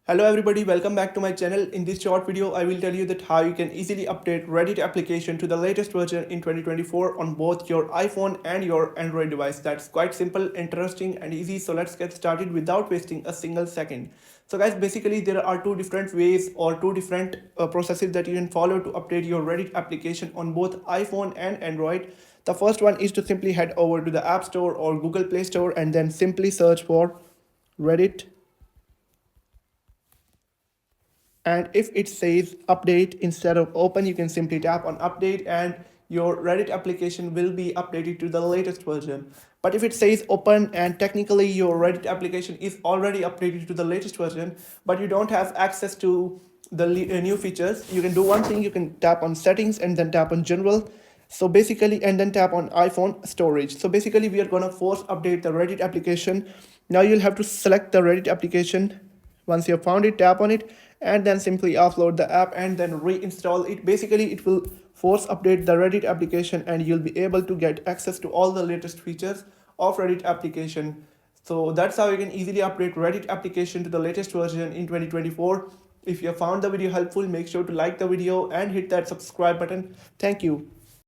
Hello everybody, welcome back to my channel. In this short video, I will tell you that how you can easily update Reddit application to the latest version in 2024 on both your iPhone and your Android device. That's quite simple, interesting and easy. So let's get started without wasting a single second. So guys, basically there are two different ways or two different processes that you can follow to update your Reddit application on both iPhone and Android. The first one is to simply head over to the App Store or Google Play Store and then simply search for Reddit. And if it says update instead of open, you can simply tap on update and your Reddit application will be updated to the latest version. But if it says open and technically your Reddit application is already updated to the latest version, but you don't have access to the new features, you can do one thing. You can tap on settings and then tap on general. So basically, and then tap on iPhone storage. So basically we are going to force update the Reddit application. Now you'll have to select the Reddit application. Once you have found it, tap on it and then simply upload the app and then reinstall it. Basically it will force update the Reddit application and you'll be able to get access to all the latest features of Reddit application. So that's how you can easily update Reddit application to the latest version in 2024. If you have found the video helpful, make sure to like the video and hit that subscribe button. Thank you.